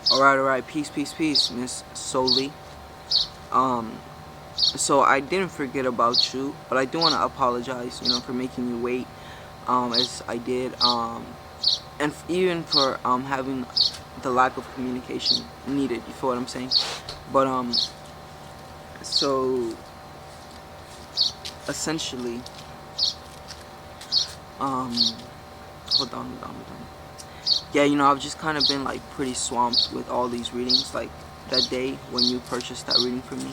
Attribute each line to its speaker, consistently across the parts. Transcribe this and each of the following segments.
Speaker 1: Alright, peace, Miss Souly. Um, so I didn't forget about you, but I do want to apologize, for making you wait, as I did, and even for having the lack of communication needed. You feel what I'm saying? But so essentially, um, hold on. Yeah, I've just kind of been like pretty swamped with all these readings. Like that day when you purchased that reading for me,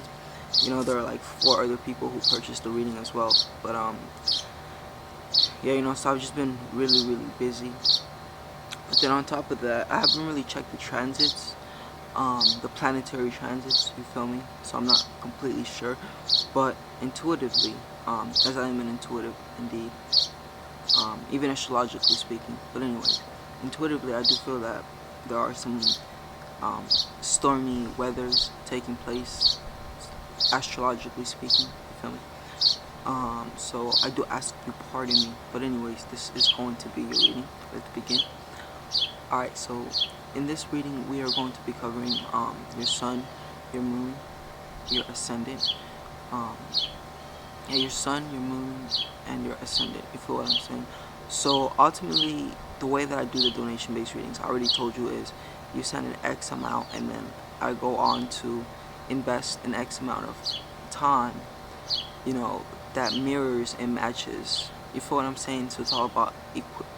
Speaker 1: there are like four other people who purchased the reading as well. But yeah, so I've just been really busy. But then on top of that, I haven't really checked the transits, the planetary transits. You feel me? So I'm not completely sure, but intuitively, as I am an intuitive indeed, even astrologically speaking. But anyways, intuitively, I do feel that there are some stormy weathers taking place, astrologically speaking. You feel me? So I do ask you pardon me. But anyways, this is going to be your reading. Let's begin. Alright, so in this reading, we are going to be covering your sun, your moon, your ascendant. Um, yeah, your sun, your moon, and your ascendant. You feel what I'm saying? So ultimately, the way that I do the donation-based readings, I already told you, is you send an X amount, and then I go on to invest an X amount of time, that mirrors and matches. You feel what I'm saying? So it's all about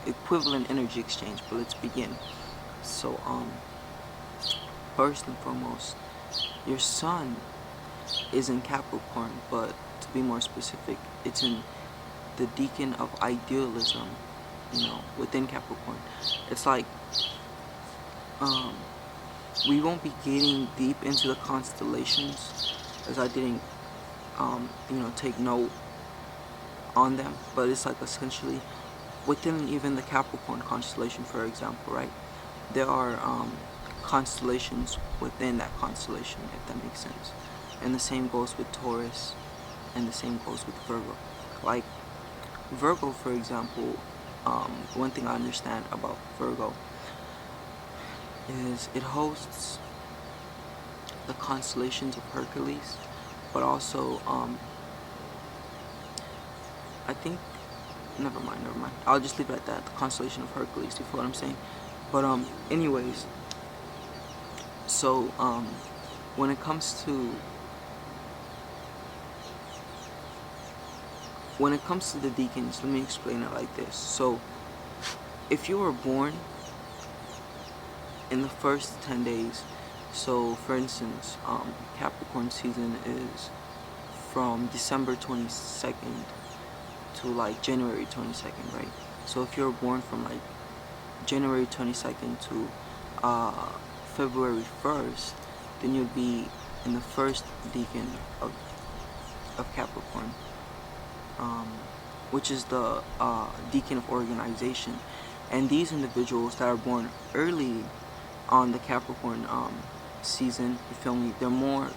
Speaker 1: equivalent energy exchange. But let's begin. So first and foremost, your sun is in Capricorn, but to be more specific, it's in the deacon of idealism, within Capricorn. It's like we won't be getting deep into the constellations, as I didn't take note on them, but it's like essentially within even the Capricorn constellation, for example, right? There are constellations within that constellation, if that makes sense. And the same goes with Taurus, and the same goes with Virgo. Like Virgo, for example, one thing I understand about Virgo is it hosts the constellations of Hercules, but also I think never mind. I'll just leave it at that. The constellation of Hercules. You feel what I'm saying? But anyways, so when it comes to the deacons, let me explain it like this. So if you were born in the first 10 days, so for instance, Capricorn season is from December 22nd to like January 22nd, right? So if you're born from like January 22nd to February 1st, then you'll be in the first deacon of Capricorn, which is the deacon of organization. And these individuals that are born early on the Capricorn season, you feel me? They're more,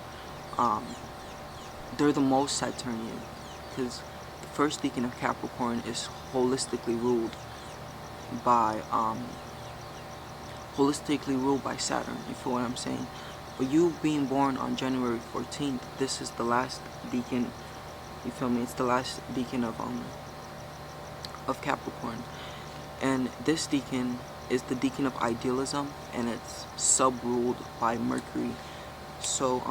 Speaker 1: they're the most Saturnian, because the first deacon of Capricorn is holistically ruled by Saturn. You feel what I'm saying? But you being born on January 14th, this is the last deacon. You feel me? It's the last deacon of Capricorn, and this deacon is the deacon of idealism, and it's sub-ruled by Mercury. So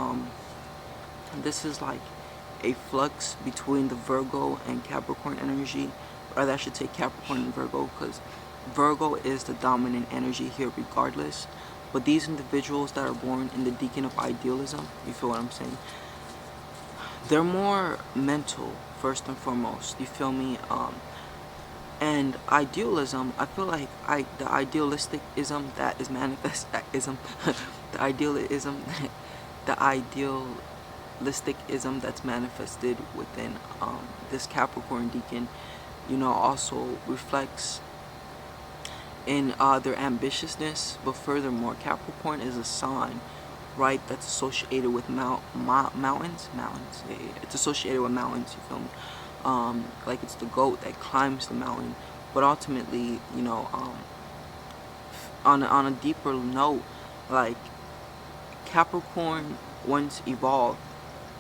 Speaker 1: this is like a flux between the Virgo and Capricorn energy. Rather, I should say Capricorn and Virgo, because Virgo is the dominant energy here regardless. But these individuals that are born in the deacon of idealism, you feel what I'm saying? They're more mental, first and foremost. You feel me? And idealism, I feel like the idealistic-ism that is manifest-ism, the idealism, the idealistic-ism that's manifested within this Capricorn deacon, also reflects in their ambitiousness. But furthermore, Capricorn is a sign, right, that's associated with mountains. Yeah. It's associated with mountains. You feel me? Like it's the goat that climbs the mountain. But ultimately, on a deeper note, like Capricorn, once evolved,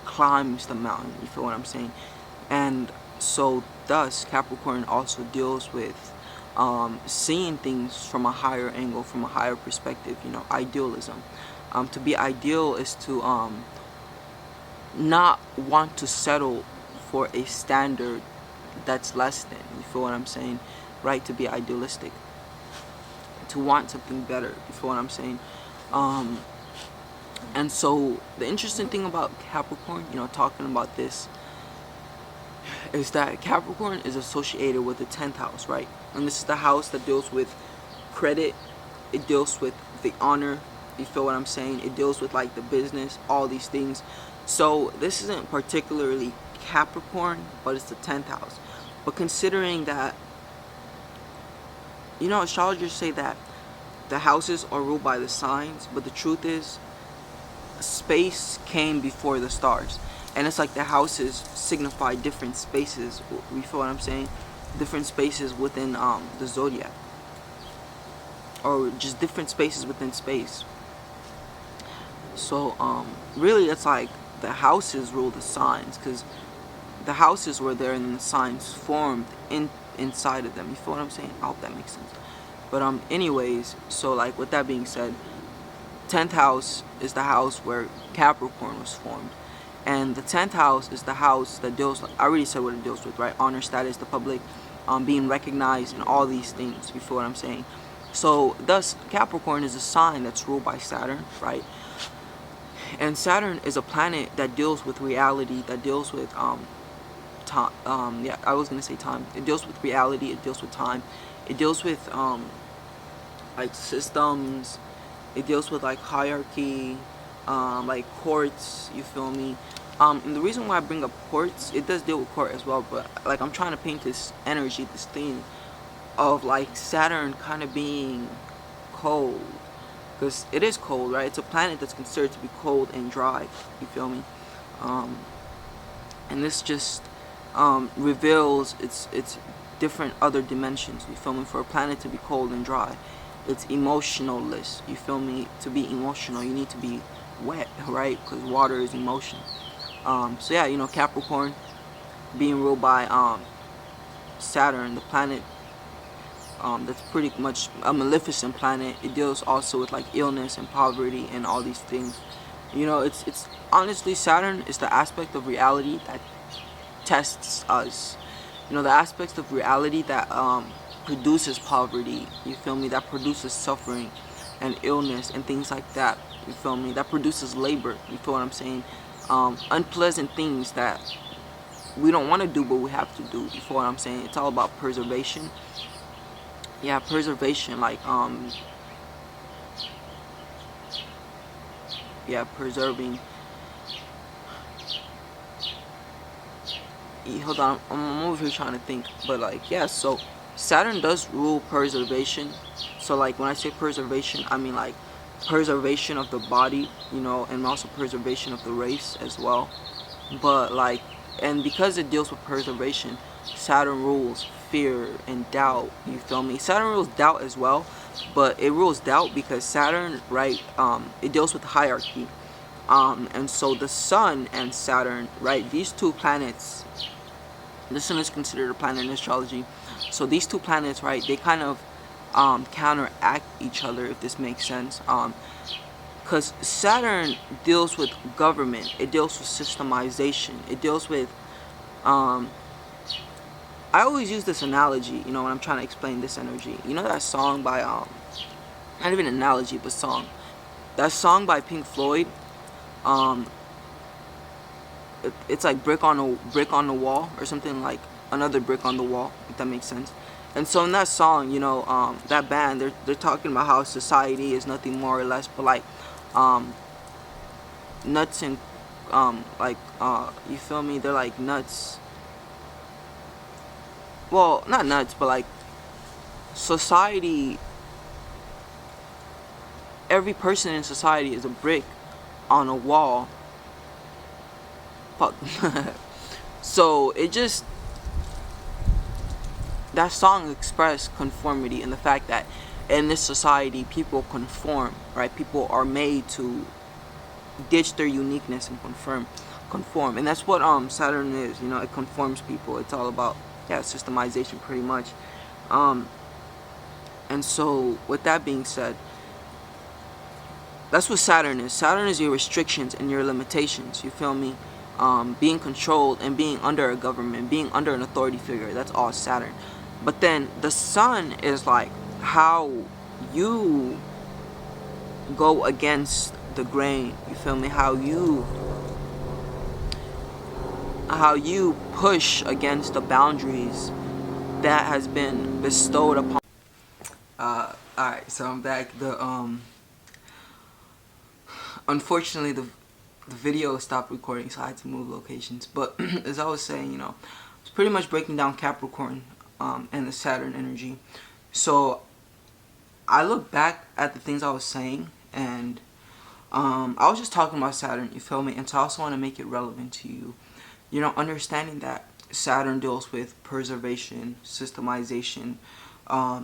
Speaker 1: climbs the mountain. You feel what I'm saying? And so, thus, Capricorn also deals with seeing things from a higher angle, from a higher perspective. Idealism. To be ideal is to not want to settle for a standard that's less than. You feel what I'm saying? Right? To be idealistic. To want something better. You feel what I'm saying? And so the interesting thing about Capricorn, talking about this, is that Capricorn is associated with the 10th house, right? And this is the house that deals with credit. It deals with the honor. You feel what I'm saying? It deals with like the business, all these things. So this isn't particularly Capricorn, but it's the 10th house. But considering that, astrologers say that the houses are ruled by the signs, but the truth is, space came before the stars. And it's like the houses signify different spaces. You feel what I'm saying? Different spaces within the zodiac. Or just different spaces within space. So, really, it's like the houses rule the signs, because the houses were there and the signs formed inside of them. You feel what I'm saying? I hope that makes sense. But anyways, so like with that being said, 10th house is the house where Capricorn was formed, and the 10th house is the house that deals. I already said what it deals with, right? Honor, status, the public, being recognized, and all these things. You feel what I'm saying? So, thus, Capricorn is a sign that's ruled by Saturn, right? And Saturn is a planet that deals with reality, that deals with time. I was gonna say time. It deals with reality. It deals with time. It deals with like systems. It deals with like hierarchy, like courts. You feel me? And the reason why I bring up courts, it does deal with court as well. But like I'm trying to paint this energy, this theme of like Saturn kind of being cold. Because it is cold, right? It's a planet that's considered to be cold and dry. You feel me? And this just reveals its different other dimensions. You feel me? For a planet to be cold and dry, it's emotionalist. You feel me? To be emotional, you need to be wet, right? Because water is emotion. So yeah, Capricorn being ruled by Saturn, the planet. That's pretty much a maleficent planet. It deals also with like illness and poverty and all these things. It's honestly, Saturn is the aspect of reality that tests us. The aspects of reality that produces poverty. You feel me? That produces suffering and illness and things like that. You feel me? That produces labor. You feel what I'm saying? Unpleasant things that we don't want to do, but we have to do. You feel what I'm saying? It's all about preservation. Yeah, preservation, like preserving. Hold on, I'm over here trying to think, but like so Saturn does rule preservation. So like when I say preservation, I mean like preservation of the body, and also preservation of the race as well. But like, and because it deals with preservation, Saturn rules fear and doubt. You feel me? Saturn rules doubt as well, but it rules doubt because Saturn, right? It deals with hierarchy, and so the Sun and Saturn, right? These two planets. The Sun is considered a planet in astrology, so these two planets, right? They kind of counteract each other, if this makes sense. Because Saturn deals with government. It deals with systemization. It deals with I always use this analogy, when I'm trying to explain this energy. That song by not even analogy, but song. That song by Pink Floyd. It's like brick on the wall, or something like another brick on the wall, if that makes sense. And so in that song, that band, they're talking about how society is nothing more or less but like nuts and you feel me? They're like nuts. Well, not nuts, but like society. Every person in society is a brick on a wall. Fuck. So it just, that song expressed conformity and the fact that in this society people conform, right? People are made to ditch their uniqueness and conform. And that's what Saturn is. You know, it conforms people. It's all about, yeah, systemization pretty much. Um, and so with that being said, that's what Saturn is. Saturn is your restrictions and your limitations. You feel me? Being controlled and being under a government, being under an authority figure. That's all Saturn. But then the Sun is like how you go against the grain. You feel me? How you push against the boundaries that has been bestowed upon. Alright, so I'm back. Unfortunately, the video stopped recording, so I had to move locations. But as I was saying, you know, it's pretty much breaking down Capricorn and the Saturn energy. So I look back at the things I was saying, and I was just talking about Saturn, you feel me? And so I also want to make it relevant to you. You know, understanding that Saturn deals with preservation, systemization,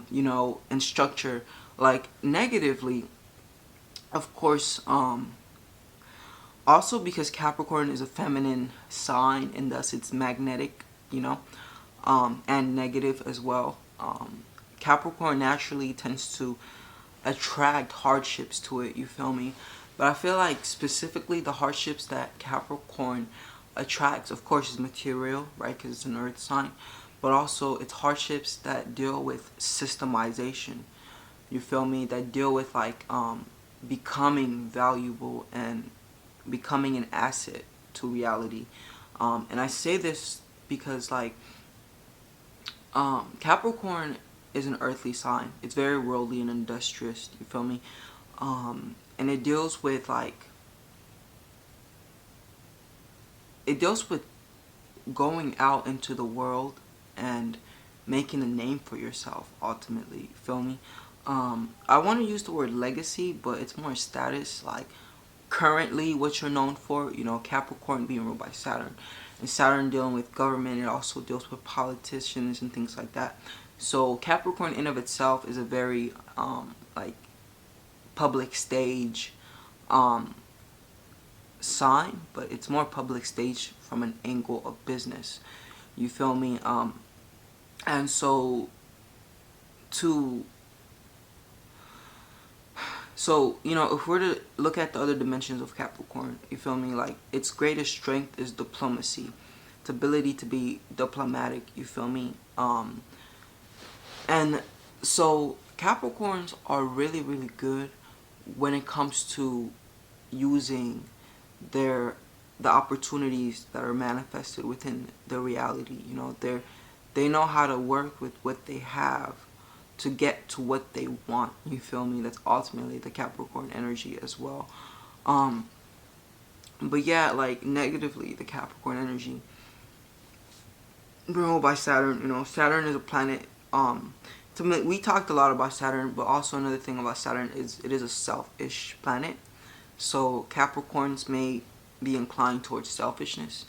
Speaker 1: you know, and structure. Like, negatively, of course, also because Capricorn is a feminine sign and thus it's magnetic, you know, and negative as well. Capricorn naturally tends to attract hardships to it, you feel me? But I feel like specifically the hardships that Capricorn attracts, of course, is material, right? Because it's an earth sign. But also it's hardships that deal with systemization, you feel me? That deal with like becoming valuable and becoming an asset to reality. And I say this because like Capricorn is an earthly sign. It's very worldly and industrious, you feel me? And it deals with like, it deals with going out into the world and making a name for yourself ultimately, you feel me? I want to use the word legacy, but it's more status, like currently what you're known for, you know, Capricorn being ruled by Saturn. And Saturn dealing with government, it also deals with politicians and things like that. So Capricorn in of itself is a very like public stage sign, but it's more public stage from an angle of business. You feel me? And so to you know, if we're to look at the other dimensions of Capricorn, you feel me? Like, its greatest strength is diplomacy. Its ability to be diplomatic, you feel me? And so Capricorns are really, really good when it comes to using the opportunities that are manifested within their reality. You know, they know how to work with what they have to get to what they want, you feel me? That's ultimately the Capricorn energy as well. But yeah, like negatively, the Capricorn energy ruled by Saturn. You know, Saturn is a planet. We talked a lot about Saturn, but also another thing about Saturn is it is a selfish planet. So Capricorns may be inclined towards selfishness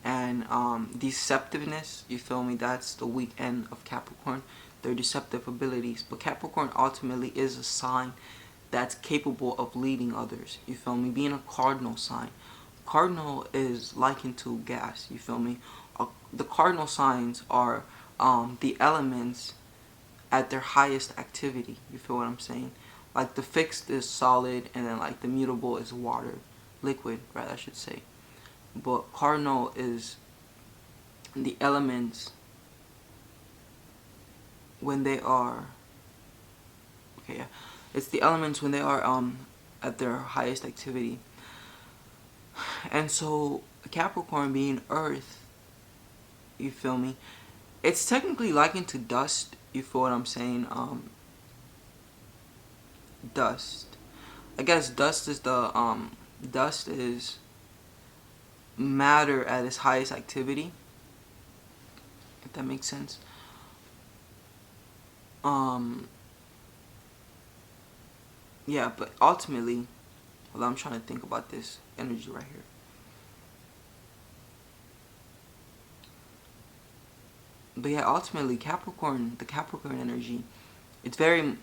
Speaker 1: and deceptiveness. You feel me? That's the weak end of Capricorn. Their deceptive abilities. But Capricorn ultimately is a sign that's capable of leading others. You feel me? Being a cardinal sign. Cardinal is likened to gas. You feel me? The cardinal signs are the elements at their highest activity. You feel what I'm saying? Like the fixed is solid, and then like the mutable is water, liquid, right? I should say. But cardinal is the elements when they are, okay, yeah, it's the elements when they are at their highest activity. And so Capricorn being earth, you feel me, it's technically likened to dust. You feel what I'm saying? Dust, I guess dust is matter at its highest activity, if that makes sense. Yeah, but ultimately, well, I'm trying to think about this energy right here. But yeah, ultimately, Capricorn, the Capricorn energy, it's very,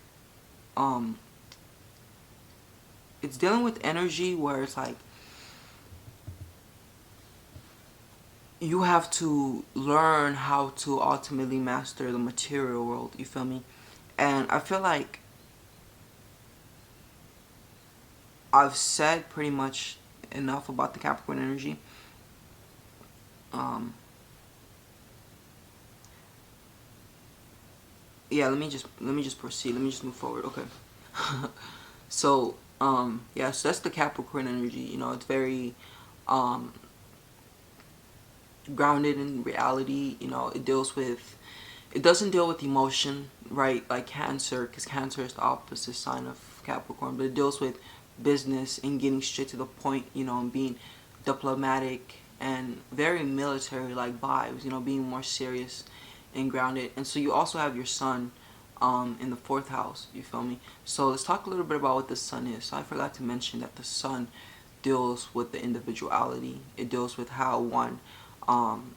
Speaker 1: it's dealing with energy where it's like, you have to learn how to ultimately master the material world, you feel me? And I feel like I've said pretty much enough about the Capricorn energy. Um, yeah, let me just proceed. Let me just move forward. Okay. So, yeah, so that's the Capricorn energy. You know, it's very um, grounded in reality. You know, it doesn't deal with emotion, right? Like Cancer, because Cancer is the opposite sign of Capricorn, but it deals with business and getting straight to the point, you know, and being diplomatic and very military like vibes, you know, being more serious and grounded. And so you also have your sun in the fourth house, you feel me? So let's talk a little bit about what the sun is. So I forgot to mention that the sun deals with the individuality. It deals with um,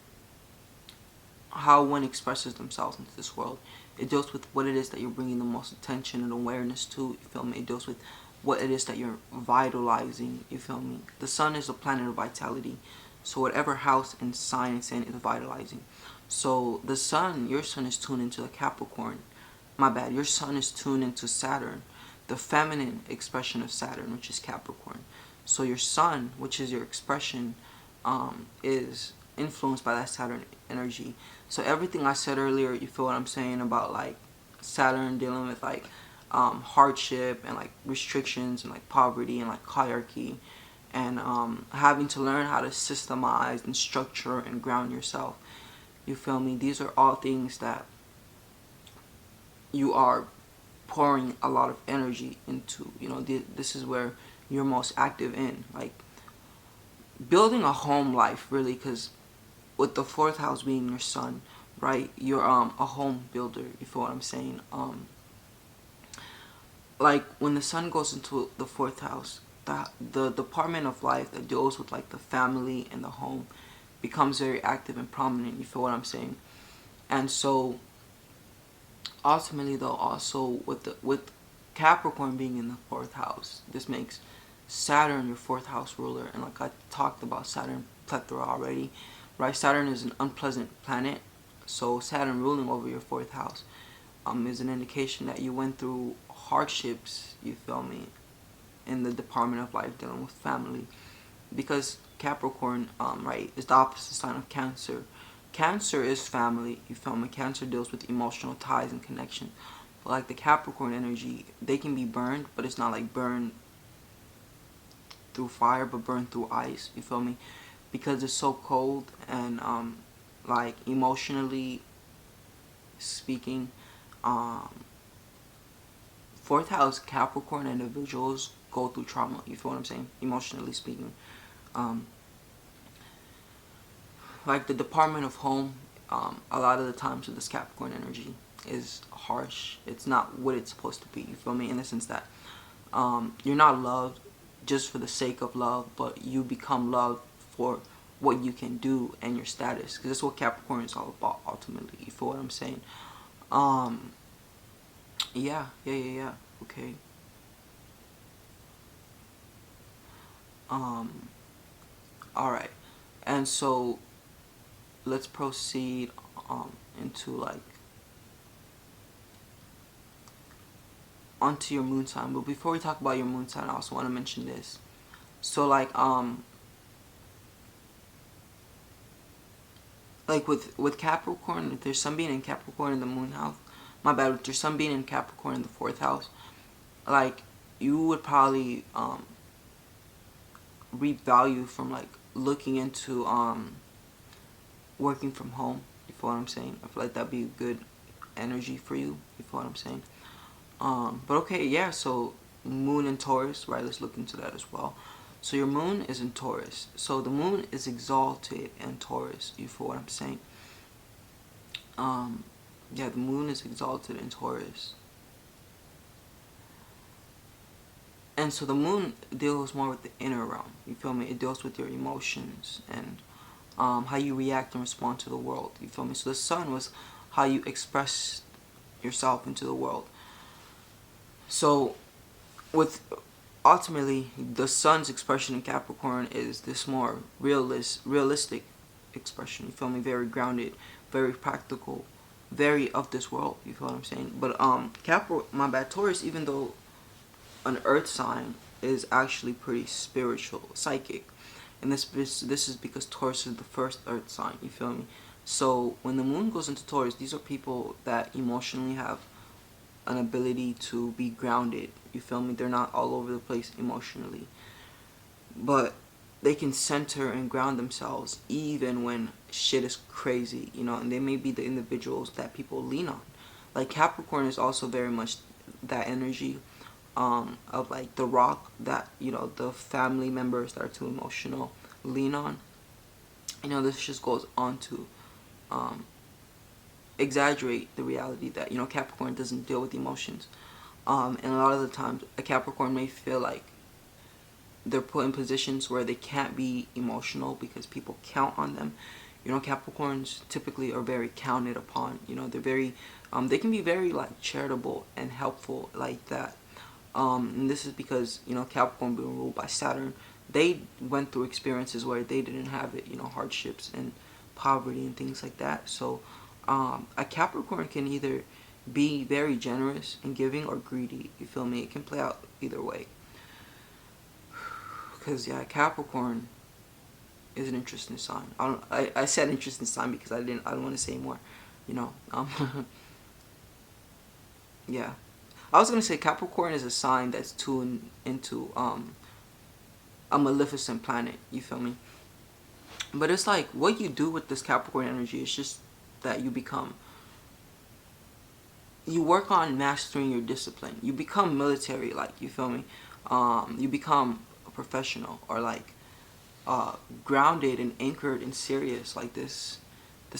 Speaker 1: how one expresses themselves into this world. It deals with what it is that you're bringing the most attention and awareness to, you feel me? It deals with what it is that you're vitalizing, you feel me? The sun is a planet of vitality. So whatever house and sign it's in is vitalizing. So the sun, your sun is tuned into the Capricorn. My bad, your sun is tuned into Saturn, the feminine expression of Saturn, which is Capricorn. So your sun, which is your expression, is influenced by that Saturn energy. So everything I said earlier, you feel what I'm saying about like Saturn dealing with like hardship and like restrictions and like poverty and like hierarchy and having to learn how to systemize and structure and ground yourself. You feel me? These are all things that you are pouring a lot of energy into. You know, this is where you're most active in, like building a home life, really, because with the fourth house being your sun, right? You're a home builder. You feel what I'm saying? Like when the sun goes into the fourth house, the department of life that deals with like the family and the home becomes very active and prominent. You feel what I'm saying? And so ultimately, though, also with Capricorn being in the fourth house, this makes Saturn your fourth house ruler. And like I talked about Saturn plethora already, right? Saturn is an unpleasant planet, so Saturn ruling over your fourth house is an indication that you went through hardships. You feel me? In the department of life dealing with family, because Capricorn, right, is the opposite sign of Cancer. Cancer is family, you feel me? Cancer deals with emotional ties and connection. But like the Capricorn energy, they can be burned, but it's not like burned through fire, but burned through ice, you feel me? Because it's so cold and like emotionally speaking, um, fourth house Capricorn individuals go through trauma, you feel what I'm saying? Emotionally speaking. Um, like the Department of Home, a lot of the times with this Capricorn energy is harsh. It's not what it's supposed to be. You feel me? In the sense that you're not loved just for the sake of love, but you become loved for what you can do and your status. Because that's what Capricorn is all about ultimately. You feel what I'm saying? Um, yeah. Okay. Um, all right. And so let's proceed into like onto your moon sign. But before we talk about your moon sign, I also want to mention this. So like with Capricorn, if there's sun being in Capricorn in the moon house, my bad, with your sun being in Capricorn in the fourth house, like you would probably reap value from like looking into working from home. You feel what I'm saying? I feel like that'd be a good energy for you. You feel what I'm saying? But okay, yeah, so moon in Taurus, right? Let's look into that as well. So your moon is in Taurus. So the moon is exalted in Taurus. You feel what I'm saying? Um, yeah, the moon is exalted in Taurus. And so the moon deals more with the inner realm. You feel me? It deals with your emotions and how you react and respond to the world. You feel me? So the sun was how you express yourself into the world. So with ultimately the sun's expression in Capricorn is this more realistic expression. You feel me? Very grounded, very practical, very of this world. You feel what I'm saying? But Capricorn, my bad, Taurus, even though an earth sign, is actually pretty spiritual, psychic. And this is because Taurus is the first earth sign. You feel me? So when the moon goes into Taurus, these are people that emotionally have an ability to be grounded. You feel me? They're not all over the place emotionally, but they can center and ground themselves even when shit is crazy, you know. And they may be the individuals that people lean on. Like Capricorn is also very much that energy, of like the rock that, you know, the family members that are too emotional lean on. You know, this just goes on to um, exaggerate the reality that, you know, Capricorn doesn't deal with emotions. And a lot of the times a Capricorn may feel like they're put in positions where they can't be emotional because people count on them. You know, Capricorns typically are very counted upon. You know, they're very, they can be very like charitable and helpful like that. And this is because, you know, Capricorn being ruled by Saturn, they went through experiences where they didn't have it. You know, hardships and poverty and things like that. So, a Capricorn can either be very generous and giving or greedy. You feel me? It can play out either way. Because yeah, Capricorn is an interesting sign. I said interesting sign because I don't want to say more, you know. Yeah, I was gonna say Capricorn is a sign that's tuned into a maleficent planet. You feel me? But it's like what you do with this Capricorn energy is just that you work on mastering your discipline. You become military, like, you feel me? You become a professional, or like grounded and anchored and serious, like this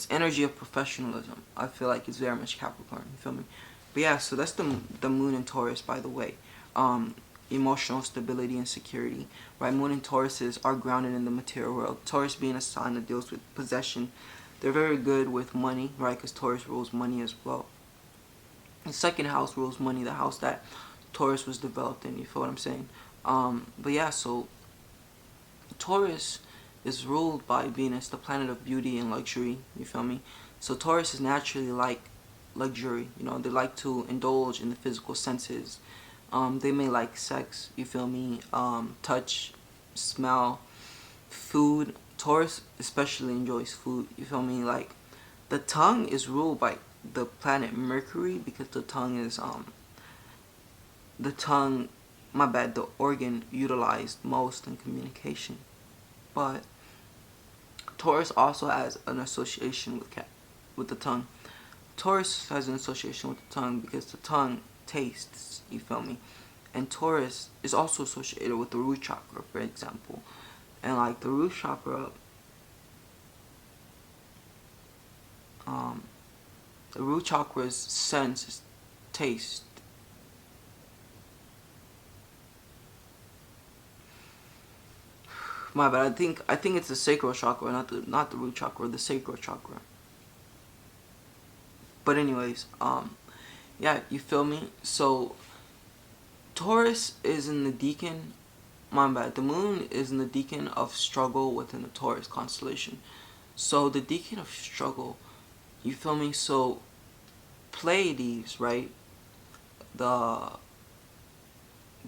Speaker 1: energy of professionalism. I feel like it's very much Capricorn. You feel me? But yeah, so that's the moon in Taurus, by the way. Emotional stability and security, right? Moon and Tauruses are grounded in the material world. Taurus being a sign that deals with possession, they're very good with money, right? Because Taurus rules money as well. The second house rules money, the house that Taurus was developed in. You feel what I'm saying? But yeah, so Taurus is ruled by Venus, the planet of beauty and luxury. You feel me? So Taurus is naturally like luxury. You know, they like to indulge in the physical senses. They may like sex. You feel me? Touch, smell, food. Taurus especially enjoys food. You feel me? Like the tongue is ruled by the planet Mercury, because the tongue is the tongue, my bad, the organ utilized most in communication. But Taurus also has an association with the tongue. Taurus has an association with the tongue because the tongue tastes, you feel me? And Taurus is also associated with the root chakra, for example. And like the root chakra, the root chakra's sense is taste. My bad. I think it's the sacral chakra, not the root chakra, the sacral chakra. But anyways, yeah, you feel me? So Taurus is in the decan. My bad. The moon is in the decan of struggle within the Taurus constellation. So the decan of struggle, you feel me? So Pleiades, right? The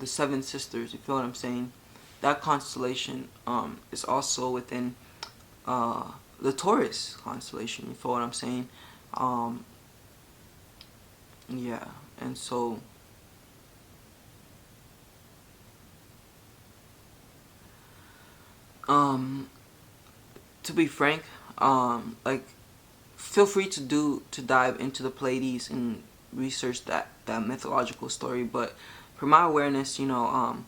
Speaker 1: seven sisters. You feel what I'm saying? That constellation is also within the Taurus constellation. You feel what I'm saying? Yeah, and so to be frank, like feel free to dive into the Pleiades and research that mythological story. But for my awareness, you know,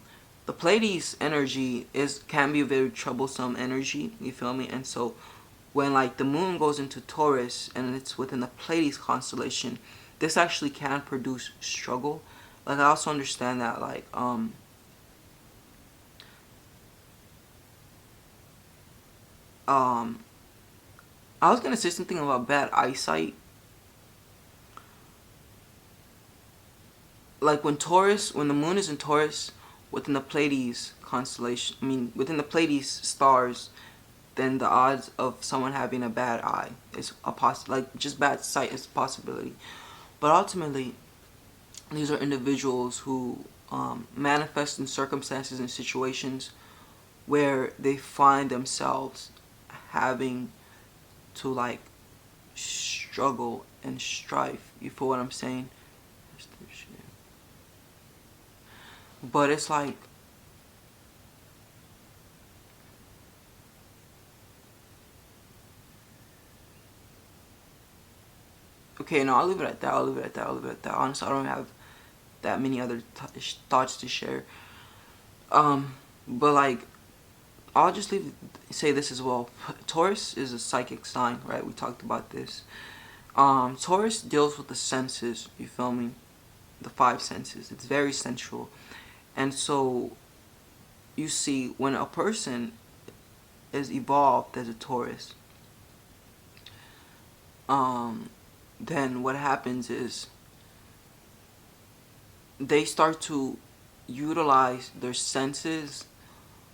Speaker 1: the Pleiades energy can be a very troublesome energy. You feel me? And so when like the moon goes into Taurus and it's within the Pleiades constellation, this actually can produce struggle. Like I also understand that like I was gonna say something about bad eyesight. Like when the moon is in Taurus within the Pleiades constellation, I mean within the Pleiades stars, then the odds of someone having a bad eye is a like just bad sight is a possibility. But ultimately, these are individuals who manifest in circumstances and situations where they find themselves having to like struggle and strife. You feel what I'm saying? But it's like, okay, no, I'll leave it at that. I'll leave it at that. I'll leave it at that. Honestly, I don't have that many other thoughts to share. But like, I'll just say this as well. Taurus is a psychic sign, right? We talked about this. Taurus deals with the senses. You feel me? The five senses. It's very sensual, and so you see when a person is evolved as a Taurus, then what happens is they start to utilize their senses,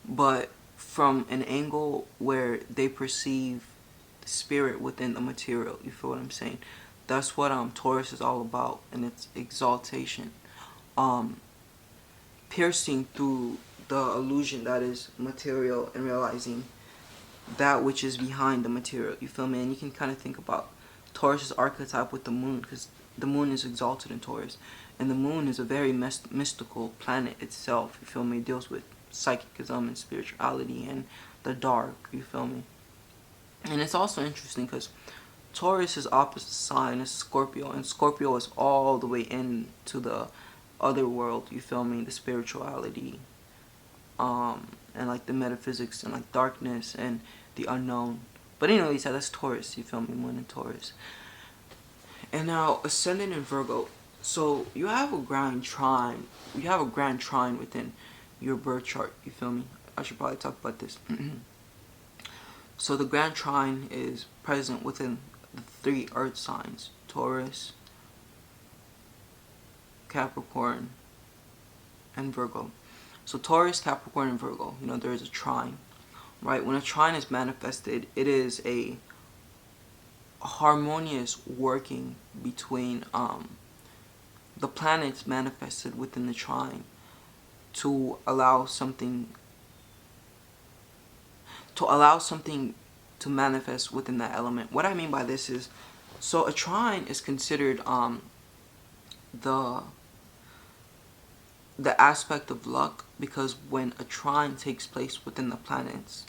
Speaker 1: but from an angle where they perceive the spirit within the material. You feel what I'm saying? That's what Taurus is all about, and it's exaltation, piercing through the illusion that is material and realizing that which is behind the material. You feel me? And you can kind of think about Taurus's archetype with the moon, because the moon is exalted in Taurus, and the moon is a very mystical planet itself. You feel me? It deals with psychicism and spirituality and the dark. You feel me? And it's also interesting because Taurus's opposite sign is Scorpio, and Scorpio is all the way into the other world. You feel me? The spirituality, and like the metaphysics and like darkness and the unknown. But anyways, that's Taurus. You feel me? Moon in Taurus. And now ascendant in Virgo. So you have a grand trine. You have a grand trine within your birth chart. You feel me? I should probably talk about this. So the grand trine is present within the three earth signs: Taurus, Capricorn, and Virgo. So Taurus, Capricorn, and Virgo, you know, there is a trine, right? When a trine is manifested, it is a harmonious working between the planets manifested within the trine to allow something to manifest within that element. What I mean by this is, so a trine is considered the aspect of luck, because when a trine takes place within the planets,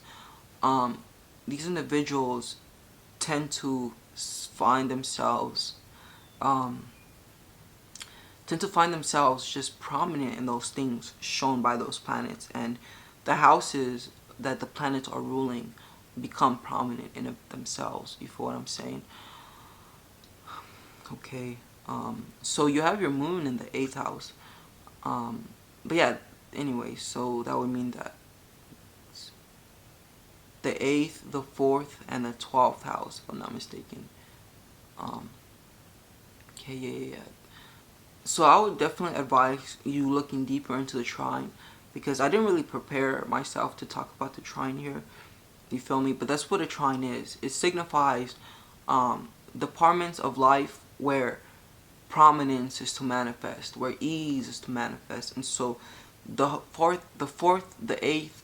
Speaker 1: these individuals tend to find themselves just prominent in those things shown by those planets, and the houses that the planets are ruling become prominent in themselves. You feel what I'm saying? Okay. So you have your moon in the 8th house. But yeah, anyway, so that would mean that the 8th, the 4th, and the 12th house, if I'm not mistaken. Okay, yeah. So I would definitely advise you looking deeper into the trine, because I didn't really prepare myself to talk about the trine here. You feel me? But that's what a trine is. It signifies departments of life where prominence is to manifest, where ease is to manifest. And so the 4th, the 8th,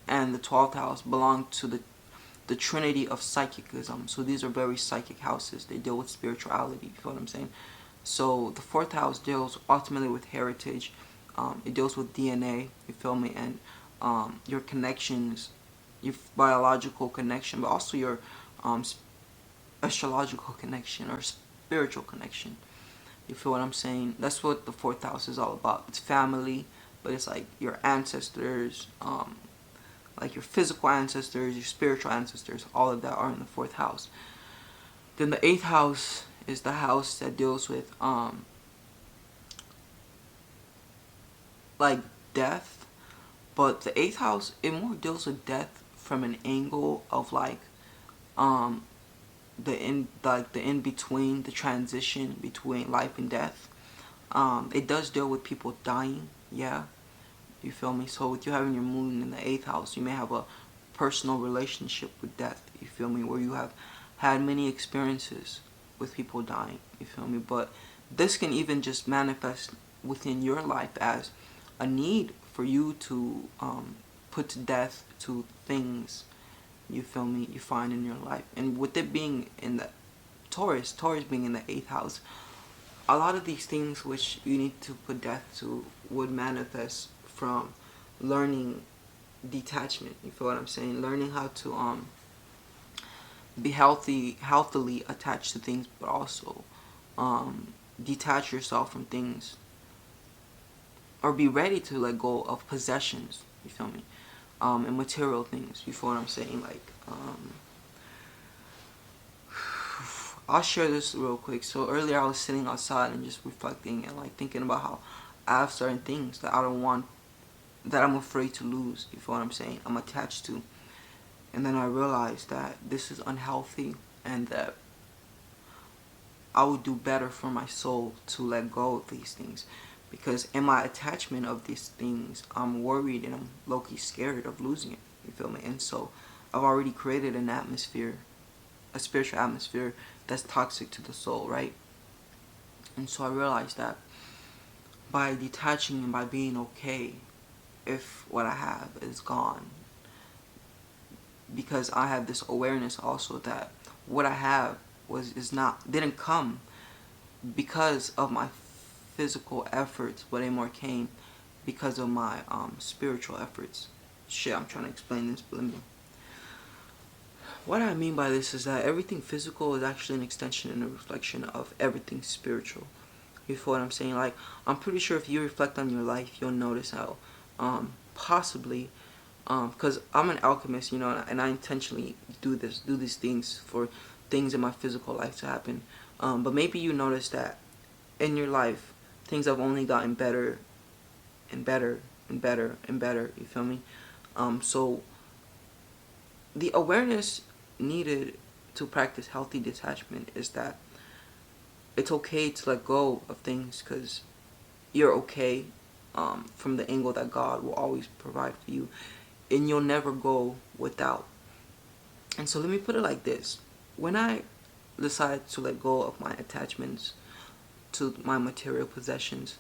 Speaker 1: and the 12th house belong to the trinity of psychicism. So these are very psychic houses. They deal with spirituality. You feel what I'm saying? So the 4th house deals ultimately with heritage. It deals with DNA. You feel me? And your connections, your biological connection, but also your astrological connection or spiritual connection. You feel what I'm saying? That's what the 4th house is all about. It's family, but it's like your ancestors, like your physical ancestors, your spiritual ancestors, all of that are in the 4th house. Then the 8th house is the house that deals with like death, but the 8th house, it more deals with death from an angle of like the in between, the transition between life and death. It does deal with people dying, yeah. You feel me? So with you having your moon in the 8th house, you may have a personal relationship with death, you feel me, where you have had many experiences with people dying, you feel me. But this can even just manifest within your life as a need for you to put to death to things, you feel me, you find in your life. And with it being in the Taurus being in the 8th house, a lot of these things which you need to put death to would manifest from learning detachment. You feel what I'm saying? Learning how to be healthily attached to things, but also detach yourself from things, or be ready to let go of possessions. You feel me? And material things. You feel what I'm saying? Like, I'll share this real quick. So earlier I was sitting outside and just reflecting and like thinking about how I have certain things that I don't want, that I'm afraid to lose. You feel what I'm saying? I'm attached to. And then I realized that this is unhealthy and that I would do better for my soul to let go of these things. Because in my attachment of these things, I'm worried and I'm low-key scared of losing it. You feel me? And so I've already created an atmosphere, a spiritual atmosphere that's toxic to the soul, right? And so I realized that by detaching and by being okay if what I have is gone, because I have this awareness also that what I have didn't come because of my physical efforts, but it more came because of my spiritual efforts. Shit, I'm trying to explain this, but what I mean by this is that everything physical is actually an extension and a reflection of everything spiritual. You feel what I'm saying? Like, I'm pretty sure if you reflect on your life, you'll notice how possibly, because I'm an alchemist, you know, and I intentionally do these things for things in my physical life to happen. But maybe you notice that in your life, things have only gotten better and better and better and better. You feel me? So the awareness needed to practice healthy detachment is that it's okay to let go of things because you're okay, from the angle that God will always provide for you, and you'll never go without. And so let me put it like this. When I decided to let go of my attachments to my material possessions,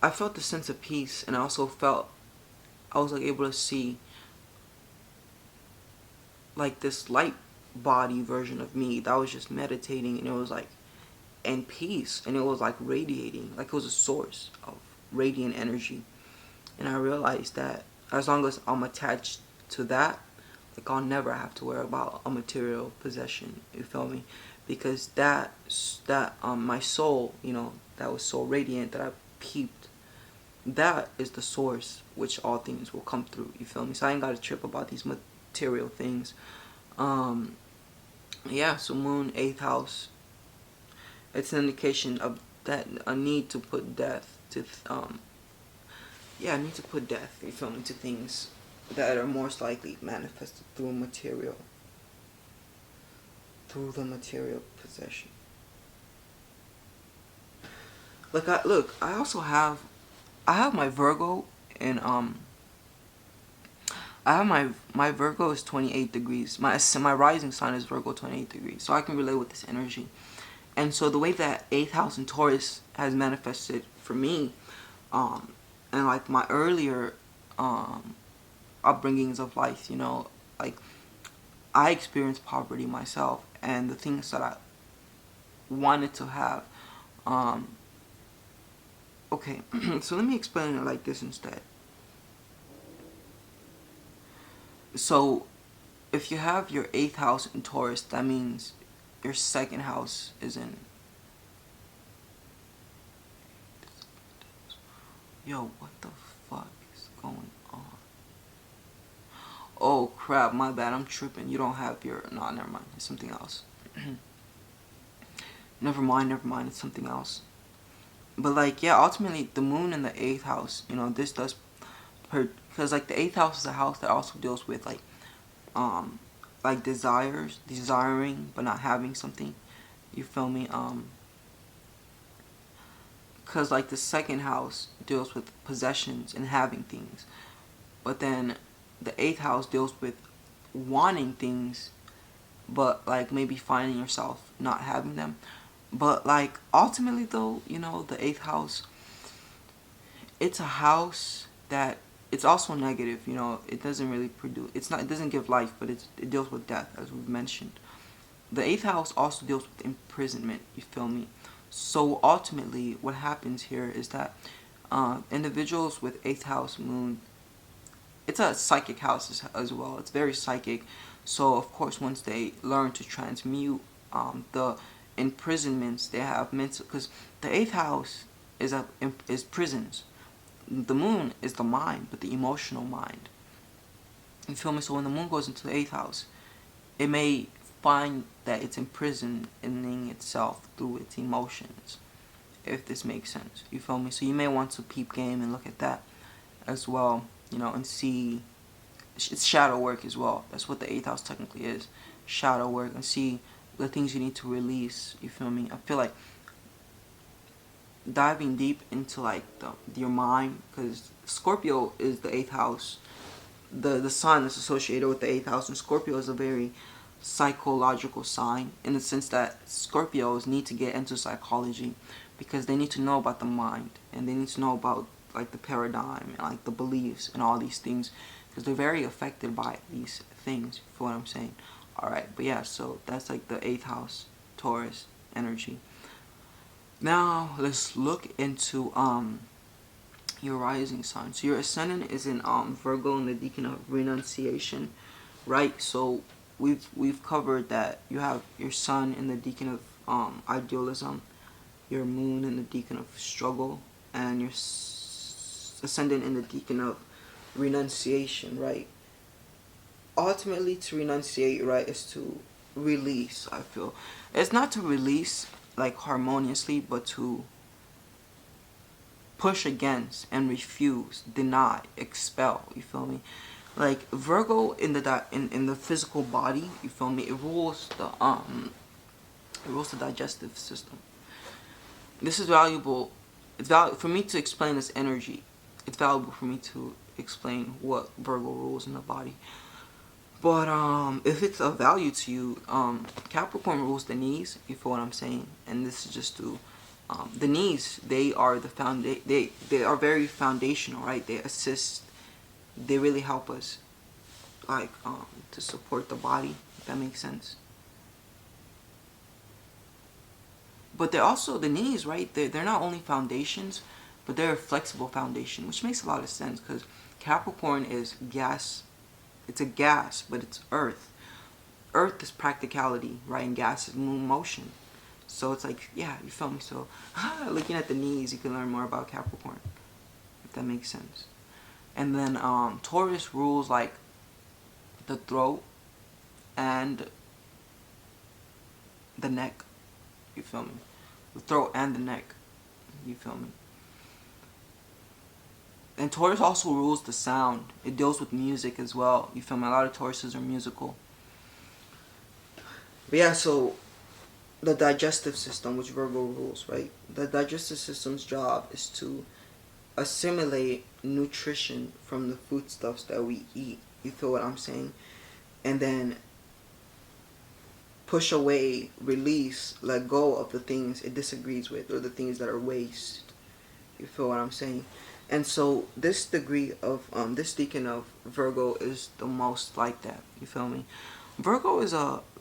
Speaker 1: I felt a sense of peace, and I also felt I was like able to see like this light body version of me that was just meditating, and it was like in peace, and it was like radiating, like it was a source of radiant energy. And I realized that as long as I'm attached to that, like I'll never have to worry about a material possession. You feel me? Because that my soul, you know, that was so radiant that I peeped, that is the source which all things will come through. You feel me? So I ain't got to trip about these material things. Yeah. So Moon 8th house. It's an indication of that a need to put death to yeah, I need to put death, you feel me, to things that are most likely manifested through the material possession. Like I also have, I have my Virgo, and I have my Virgo is 28 degrees. My rising sign is Virgo 28 degrees, so I can relate with this energy. And so the way that 8th house in Taurus has manifested for me, and like my earlier upbringings of life, you know, like I experienced poverty myself, and the things that I wanted to have. Okay, so let me explain it like this instead. So, if you have your 8th house in Taurus, that means your 2nd house is in. Yo, what the fuck is going on? Oh crap, my bad, I'm tripping. You don't have your. No, never mind. It's something else. Never mind, it's something else. But like, yeah, ultimately, the moon in the 8th house, you know, this does. Because like the 8th house is a house that also deals with like desiring but not having something. You feel me? Because like the 2nd house deals with possessions and having things, but then the eighth house deals with wanting things, but like maybe finding yourself not having them. But like ultimately though, the eighth house, it's a house that it's also negative. It doesn't really produce. It doesn't give life, but it deals with death, as we've mentioned. The eighth house also deals with imprisonment. You feel me? So ultimately, what happens here is that individuals with eighth house moon, it's a psychic house as well. It's very psychic. So of course, once they learn to transmute the imprisonments they have mental, because the eighth house is prisons. The moon is the mind, but the emotional mind. You feel me? So when the moon goes into the eighth house, it may find that it's imprisoning itself through its emotions, if this makes sense. You feel me? So you may want to peep game and look at that as well, and see. It's shadow work as well. That's what the eighth house technically is. Shadow work, and see the things you need to release. You feel me? I feel like diving deep into like your mind, because Scorpio is the eighth house. The sign is associated with the eighth house, and Scorpio is a very psychological sign, in the sense that Scorpios need to get into psychology because they need to know about the mind, and they need to know about like the paradigm and like the beliefs and all these things, because they're very affected by these things. For what I'm saying. All right, but yeah, so that's like the eighth house, Taurus energy. Now let's look into your rising sign. So your ascendant is in Virgo, in the decan of renunciation, right? So we've covered that you have your sun in the decan of idealism, your moon in the decan of struggle, and your ascendant in the decan of renunciation, right? Ultimately, to renunciate, right, is to release. I feel it's not to release like harmoniously, but to push against and refuse, deny, expel. You feel me? Like Virgo in the physical body. You feel me? It rules the digestive system. This is valuable. It's valuable for me to explain this energy. It's valuable for me to explain what Virgo rules in the body. But if it's of value to you, Capricorn rules the knees. You feel what I'm saying? And this is just to the knees. They are they are very foundational, right? They assist. They really help us, like to support the body. If that makes sense. But they're also the knees, right? They're not only foundations, but they're a flexible foundation, which makes a lot of sense because Capricorn is gas. It's a gas, but it's earth. Earth is practicality, right? And gas is motion. So it's like, yeah, you feel me? So looking at the knees, you can learn more about Capricorn, if that makes sense. And then Taurus rules like the throat and the neck. You feel me? The throat and the neck. You feel me? And Taurus also rules the sound. It deals with music as well. You feel me? A lot of Tauruses are musical. But yeah, so the digestive system, which Virgo rules, right? The digestive system's job is to assimilate nutrition from the foodstuffs that we eat. You feel what I'm saying? And then push away, release, let go of the things it disagrees with, or the things that are waste. You feel what I'm saying? And so this degree of this decan of Virgo is the most like that. You feel me? Virgo is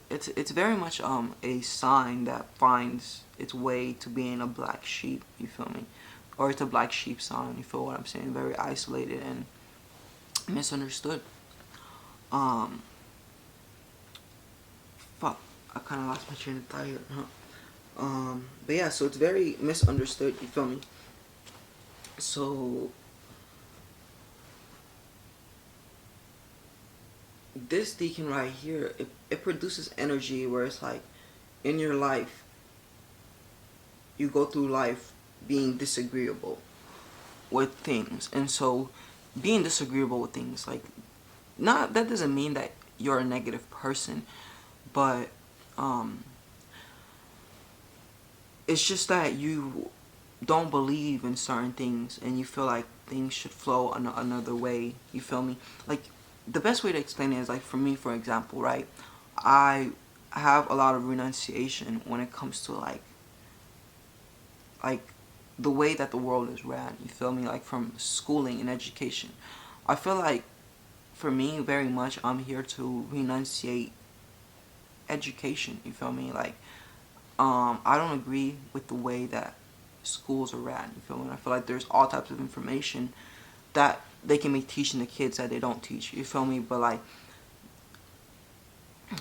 Speaker 1: it's very much a sign that finds its way to being a black sheep. You feel me? Or it's a black sheep sign. You feel what I'm saying? Very isolated and misunderstood. Fuck, I kind of lost my train of thought here, huh? But yeah, so it's very misunderstood. You feel me? So this deacon right here, it produces energy where it's like in your life you go through life being disagreeable with things. And so being disagreeable with things, like, not that doesn't mean that you're a negative person, but it's just that you don't believe in certain things and you feel like things should flow another way. You feel me? Like the best way to explain it is like, for me, for example, right, I have a lot of renunciation when it comes to like the way that the world is ran, you feel me, like from schooling and education. I feel like, for me, very much, I'm here to renunciate education, you feel me, like, I don't agree with the way that schools are ran, you feel me. I feel like there's all types of information that they can be teaching the kids that they don't teach, you feel me. But like,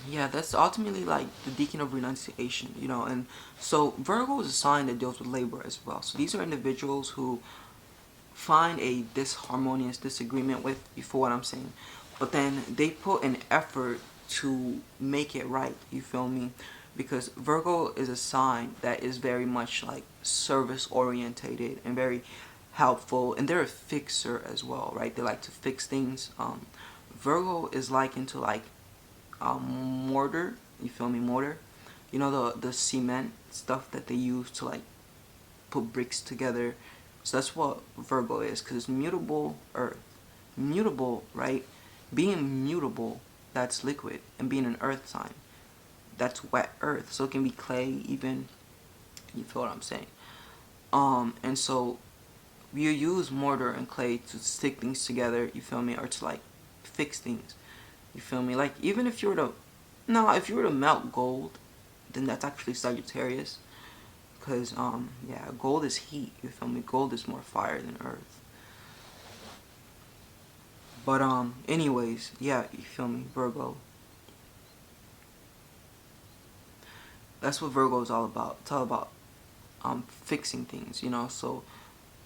Speaker 1: yeah, that's ultimately like the deacon of renunciation, you know. And so Virgo is a sign that deals with labor as well. So these are individuals who find a disharmonious disagreement with, you feel what I'm saying, but then they put an effort to make it right, you feel me, because Virgo is a sign that is very much like service orientated and very helpful, and they're a fixer as well, right? They like to fix things. Virgo is likened to like mortar, you feel me, mortar, you know, the cement stuff that they use to like put bricks together. So that's what Virgo is, because it's mutable earth. Mutable, right? Being mutable, that's liquid, and being an earth sign, that's wet earth. So it can be clay even, you feel what I'm saying. And so you use mortar and clay to stick things together, you feel me, or to like fix things, you feel me. Like, even if you were to, no, if you were to melt gold, then that's actually Sagittarius. Because, yeah, gold is heat, you feel me? Gold is more fire than earth. But, anyways, yeah, you feel me? Virgo. That's what Virgo is all about. It's all about, fixing things, you know? So,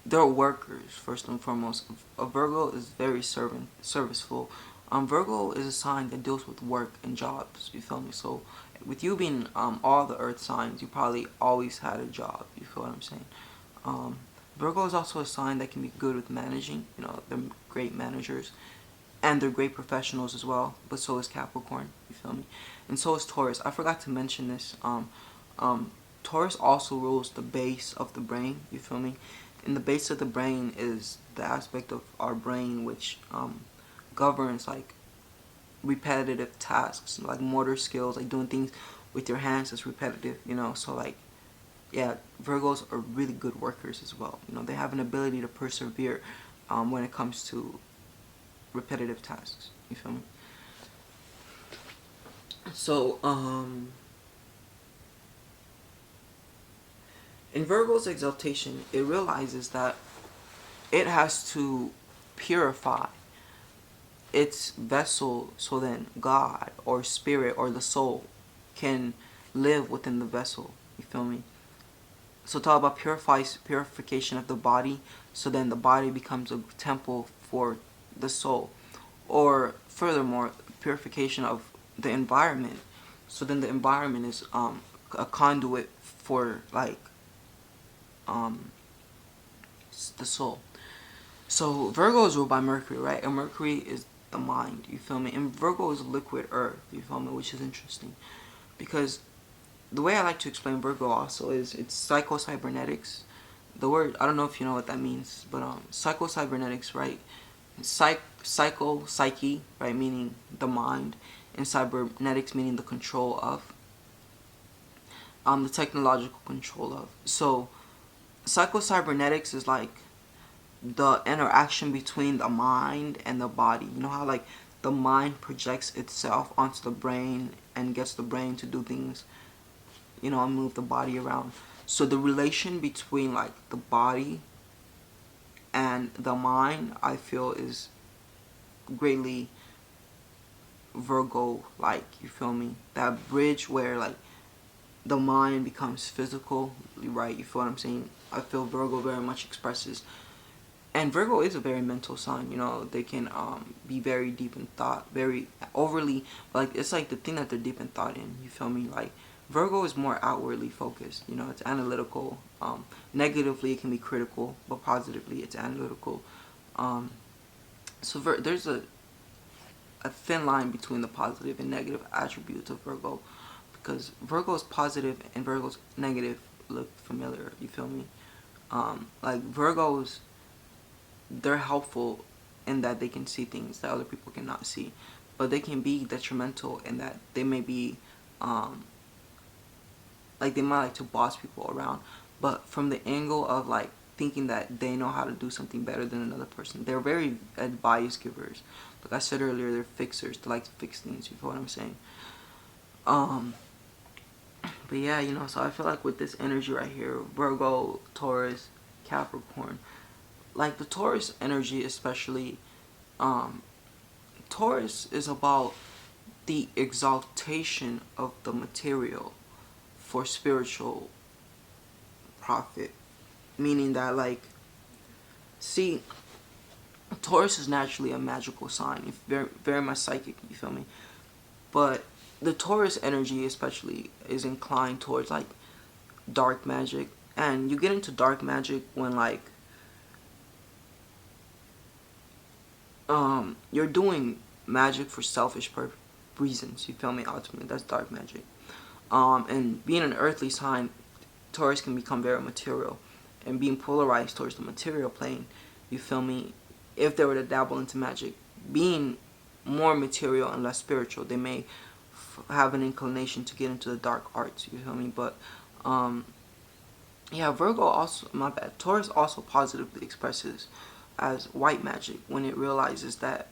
Speaker 1: they're workers, first and foremost. A Virgo is very serviceful. Virgo is a sign that deals with work and jobs, you feel me? So, with you being, all the earth signs, you probably always had a job, you feel what I'm saying? Um, Virgo is also a sign that can be good with managing, you know, they're great managers. And they're great professionals as well, but so is Capricorn, you feel me? And so is Taurus. I forgot to mention this. Taurus also rules the base of the brain, you feel me? And the base of the brain is the aspect of our brain which governs like repetitive tasks, like motor skills, like doing things with your hands is repetitive, you know? So like, yeah, Virgos are really good workers as well. You know, they have an ability to persevere when it comes to repetitive tasks. You feel me? So, in Virgo's exaltation, it realizes that it has to purify its vessel so then God or spirit or the soul can live within the vessel. You feel me? So talk about purification of the body, so then the body becomes a temple for the soul. Or furthermore, purification of the environment, so then the environment is a conduit for like um, the soul. So Virgo is ruled by Mercury, right? And Mercury is the mind, you feel me? And Virgo is liquid earth, you feel me? Which is interesting, because the way I like to explain Virgo also is it's psycho-cybernetics. The word, I don't know if you know what that means, but psycho-cybernetics, right? Psyche, right, meaning the mind, and cybernetics meaning the control of, the technological control of. So psycho-cybernetics is like the interaction between the mind and the body. You know how like the mind projects itself onto the brain and gets the brain to do things, you know, and move the body around. So the relation between like the body and the mind, I feel, is greatly Virgo like, you feel me? That bridge where like the mind becomes physical, right? You feel what I'm saying? I feel Virgo very much expresses. And Virgo is a very mental sign, you know. They can be very deep in thought, very overly, like it's like the thing that they're deep in thought in, you feel me? Like Virgo is more outwardly focused, you know. It's analytical. Negatively it can be critical, but positively it's analytical. So there's a thin line between the positive and negative attributes of Virgo, because Virgo's positive and Virgo's negative look familiar, you feel me? Like Virgos, they're helpful in that they can see things that other people cannot see, but they can be detrimental in that they may be like they might like to boss people around, but from the angle of like thinking that they know how to do something better than another person. They're very advice givers. Like I said earlier, they're fixers. They like to fix things. You feel what I'm saying? Um, but yeah, so I feel like with this energy right here, Virgo, Taurus, Capricorn, like the Taurus energy especially, um, Taurus is about the exaltation of the material for spiritual profit. Meaning that, like, see, Taurus is naturally a magical sign. It's very, very much psychic, you feel me? But the Taurus energy especially is inclined towards, like, dark magic. And you get into dark magic when, like, you're doing magic for selfish reasons, you feel me? Ultimately, that's dark magic. And being an earthly sign, Taurus can become very material. And being polarized towards the material plane, you feel me? If they were to dabble into magic, being more material and less spiritual, they may have an inclination to get into the dark arts, you feel me? But, yeah, Virgo also, my bad, Taurus also positively expresses as white magic when it realizes that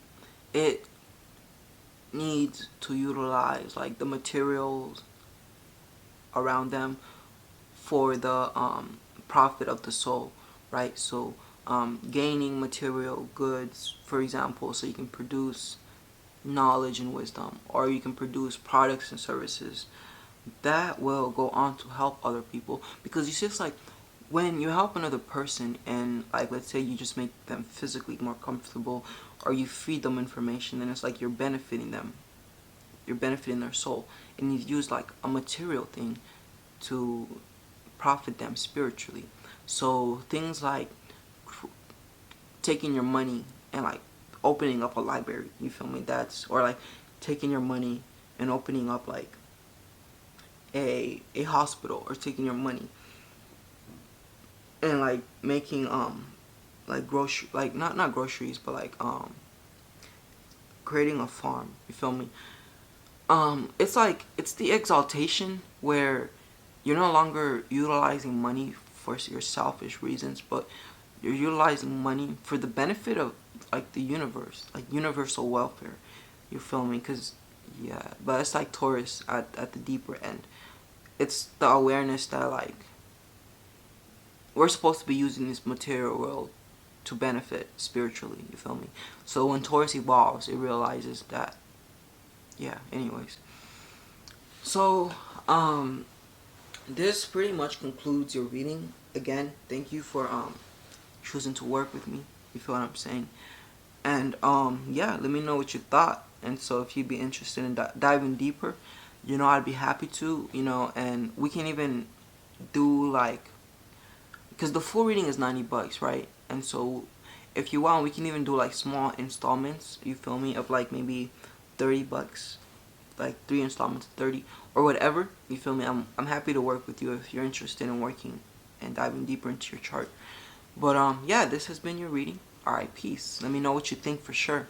Speaker 1: it needs to utilize, like, the materials around them for the profit of the soul, right? So gaining material goods, for example, so you can produce knowledge and wisdom, or you can produce products and services that will go on to help other people. Because you see, it's like when you help another person and, like, let's say you just make them physically more comfortable, or you feed them information, then it's like you're benefiting them, you're benefiting their soul, and you use like a material thing to profit them spiritually. So things like taking your money and, like, opening up a library, you feel me? That's, or like taking your money and opening up like a hospital, or taking your money and, like, making like grocery, like not groceries, but like creating a farm, you feel me? It's like, it's the exaltation where you're no longer utilizing money for your selfish reasons, but you're utilizing money for the benefit of, like, the universe, like universal welfare, you feel me? Because, yeah, but it's like Taurus at the deeper end. It's the awareness that, like, we're supposed to be using this material world to benefit spiritually, you feel me? So when Taurus evolves, it realizes that, yeah, anyways. So, this pretty much concludes your reading. Again, thank you for choosing to work with me. You feel what I'm saying? And yeah, let me know what you thought. And so if you'd be interested in diving deeper, I'd be happy to. And we can even do, like, because the full reading is $90, right? And so if you want, we can even do like small installments. You feel me? Of like maybe $30, like 3 installments of 30 or whatever. You feel me? I'm happy to work with you if you're interested in working and diving deeper into your chart. But yeah, this has been your reading. Alright, peace. Let me know what you think for sure.